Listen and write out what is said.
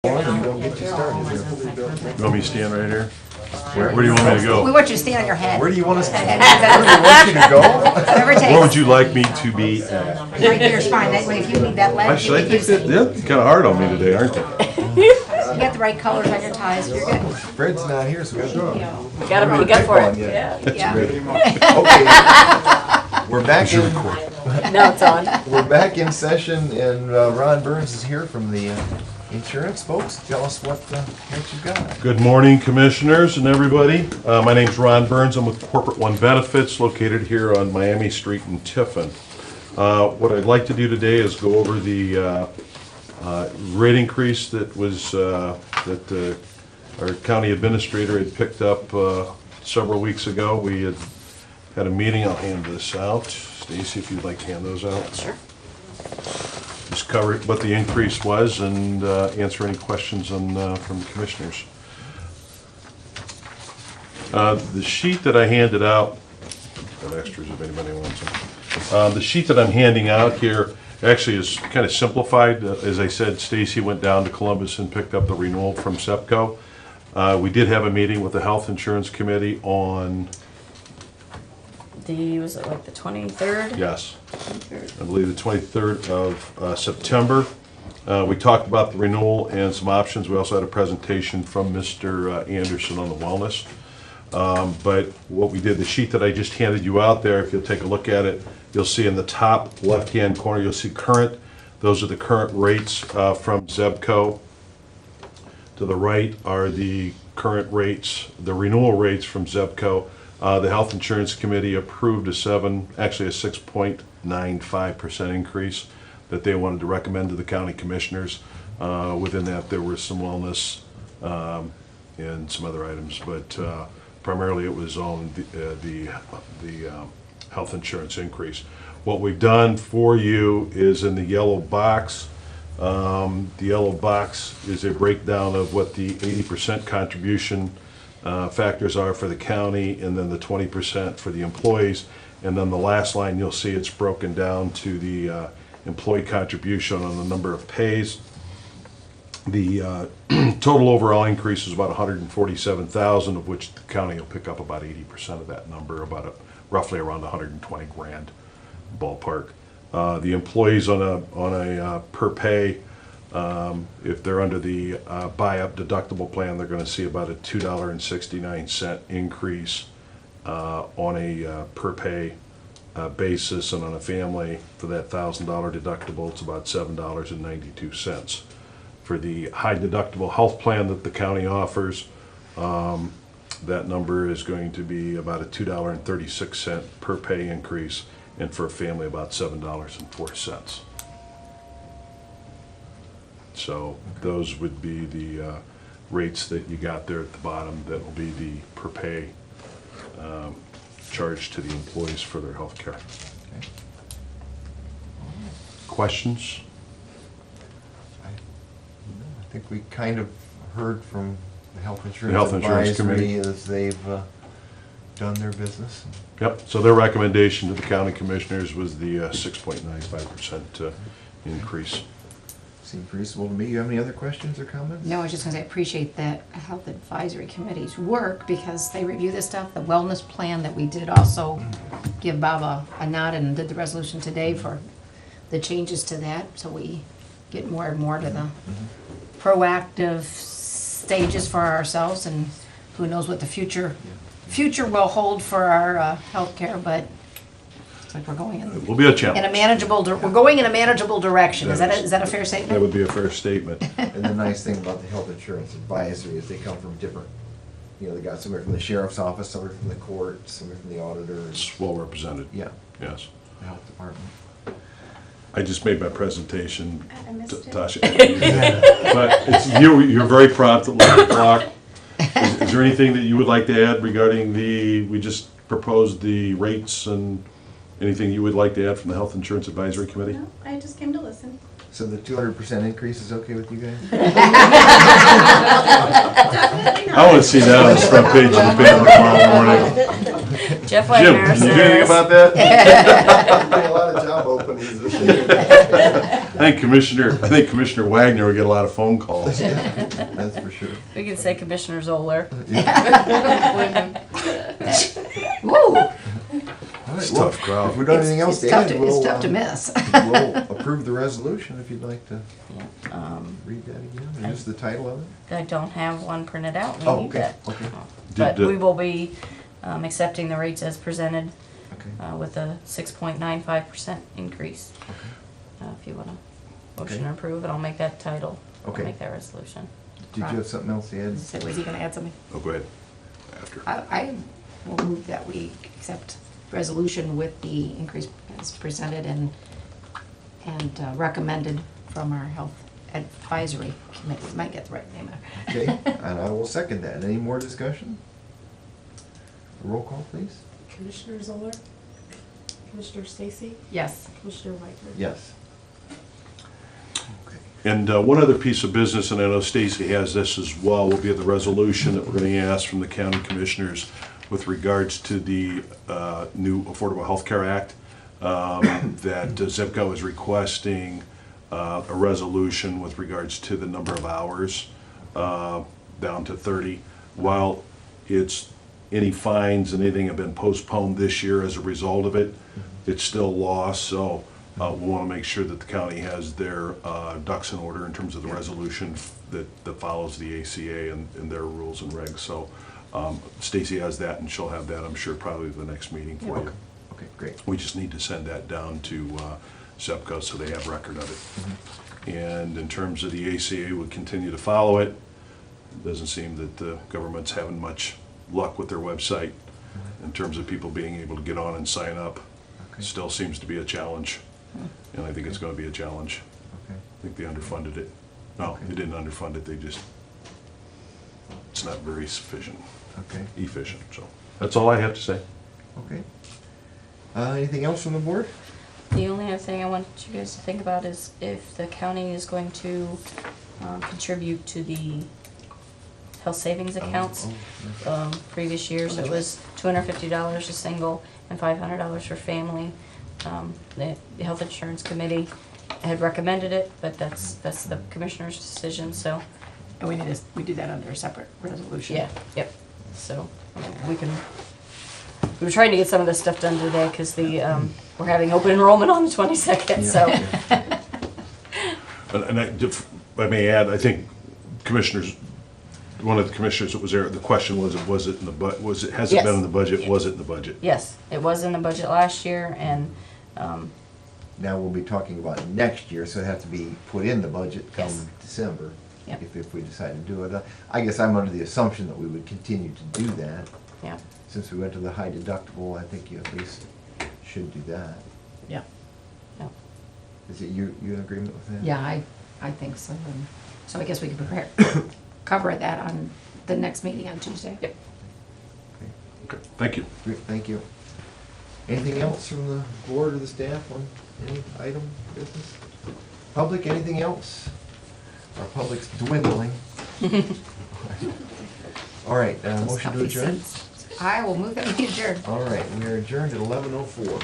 And we'll get you started here. You want me to stand right here? Where do you want me to We go? want you to stand on your head. Where do you want us to? Where do you want you to go? Whatever it takes. Where would you like me to be at? Right here is fine. That way, if you need that leg, you Actually, I can think use that, it. yeah, kind of hard on me today, aren't they? You got the right colors on your ties. You're good. Fred's not here, so we got to go. We gotta make up for it. Yeah. Yeah. Okay. We're back in. No, it's on. We're back in session, and Ron Burns is here from the insurance folks. Tell us what you've got. Good morning, commissioners and everybody. My name's Ron Burns. I'm with Corporate One Benefits, located here on Miami Street in Tiffin. What I'd like to do today is go over the rate increase that was that our county administrator had picked up several weeks ago. We had a meeting. I'll hand this out. Stacy, if you'd like to hand those out. Sure. Just cover what the increase was and answer any questions from the commissioners. The sheet that I handed out, got extras if anybody wants them. The sheet that I'm handing out here actually is kind of simplified. As I said, Stacy went down to Columbus and picked up the renewal from SEPCO. We did have a meeting with the Health Insurance Committee on, Was it like the 23rd? yes, I believe the 23rd of September. We talked about the renewal and some options. We also had a presentation from Mr. Anderson on the wellness. But what we did, the sheet that I just handed you out there, if you'll take a look at it, you'll see in the top left-hand corner, you'll see current. Those are the current rates from ZEBCO. To the right are the current rates, the renewal rates from ZEBCO. The Health Insurance Committee approved a 6.95% increase that they wanted to recommend to the county commissioners. Within that, there were some wellness and some other items, but primarily it was on the health insurance increase. What we've done for you is in the yellow box. The yellow box is a breakdown of what the 80% contribution factors are for the county, and then the 20% for the employees. And then the last line, you'll see it's broken down to the employee contribution on the number of pays. The total overall increase is about $147,000, of which the county will pick up about 80% of that number, roughly around 120 grand ballpark. The employees on a per pay, if they're under the buy-up deductible plan, they're going to see about a $2.69 increase on a per pay basis, and on a family for that $1,000 deductible, it's about $7.92. For the high deductible health plan that the county offers, that number is going to be about a $2.36 per pay increase, and for a family about $7.04. So those would be the rates that you got there at the bottom. That will be the per pay charge to the employees for their health care. Okay. Questions? I think we kind of heard from the Health Insurance Insurance Advisory Committee. as they've done their business. Yep, so their recommendation to the county commissioners was the 6.95% increase. Seems reasonable to me. You have any other questions or comments? No, I was just gonna say, I appreciate that Health Advisory Committee's work because they review this stuff. The wellness plan that we did also give Bob a nod and did the resolution today for the changes to that. So we get more and more to the proactive stages for ourselves, and who knows what the future will hold for our healthcare, but it's like we're going It will be a in a challenge. we're going in a manageable direction. Is That that is. is that a fair That statement? would be a fair statement. And the nice thing about the Health Insurance Advisory is they come from different, they got somebody from the sheriff's office, somebody from the court, somebody from the auditor. It's well represented. Yeah, Yes. the health department. I just made my presentation, I missed it. Tasha. But you're very prompt at 11 o'clock. Is there anything that you would like to add regarding we just proposed the rates, and anything you would like to add from the Health Insurance Advisory Committee? No, I just came to listen. So the 200% increase is okay with you guys? Definitely not. I want to see that on the front page of the paper tomorrow morning. Jeff Jim, Wagner did you do anything says, about that? There's a lot of job openings this year. I think Commissioner Wagner would get a lot of phone calls. That's for sure. we can say Commissioner Zoller. Woo! All right, It's a well, tough crowd. If we don't have anything else It's to tough add, to, we'll, it's tough to miss. we'll approve the resolution if you'd like to Yeah, read that again, or just the title of it? I don't have one printed out. We Oh, need okay, that. okay, But Did, we will be accepting the rates as presented okay. with a 6.95% increase. Okay. If you want to motion Okay. to approve it, I'll make that title. Okay. I'll make that resolution. Did you have something else to add? So was he gonna add something? Oh, go ahead. After. I will move that we accept resolution with the increase as presented and recommended from our health advisory committee. Might get the right name. Okay, and I will second that. Any more discussion? Roll call, please. Commissioner Zoller? Commissioner Stacy? Yes. Commissioner Wagner? Yes. Okay. And one other piece of business, and I know Stacy has this as well, will be the resolution that we're going to ask from the county commissioners with regards to the new Affordable Health Care Act, that ZEPCO is requesting a resolution with regards to the number of hours down to 30. While any fines and anything have been postponed this year as a result of it, it's still law, so we want to make sure that the county has their ducks in order in terms of the resolution that follows the ACA and their rules and regs. So Stacy has that, and she'll have that, I'm sure, probably the next meeting for you. Okay, great. We just need to send that down to ZEPCO so they have record of it. And in terms of the ACA, we continue to follow it. It doesn't seem that the government's having much luck with their website in terms of people being able to get on and sign up. Okay. Still seems to be a challenge, and I think it's going to be a challenge. Okay. I think they underfunded it. No, Okay. they didn't underfund it, it's not very sufficient, Okay, efficient, so. That's all I have to say. okay. Anything else from the board? The only other thing I want you guys to think about is if the county is going to contribute to the health savings accounts. Oh, Previous years, it was $250 a single and $500 for family. The health insurance committee had recommended it, but that's the commissioner's decision, so, And we do that under a separate resolution. yeah, yep. So, we were trying to get some of this stuff done today, because we're having open enrollment on the 22nd, so. yeah. And if I may add, I think one of the commissioners that was there, the question was it in the has it been in the budget? Was it in the budget? Yes, it was in the budget last year, and, Now we'll be talking about next year, so it has to be put in the budget come Yes. December. Yep. If we decide to do it. I guess I'm under the assumption that we would continue to do that. yeah. Since we went to the high deductible, I think you at least should do that. Yeah. Yeah. Is it you in agreement with that? Yeah, I think so. And so I guess we can cover that on the next meeting on Tuesday. Yep. Okay. Okay, thank you. Great, thank you. Anything else from the board or the staff on any item, business? Public, anything else? Our public's dwindling. All right, motion to adjourn? I will move that we adjourn. All right, we are adjourned at 11:04.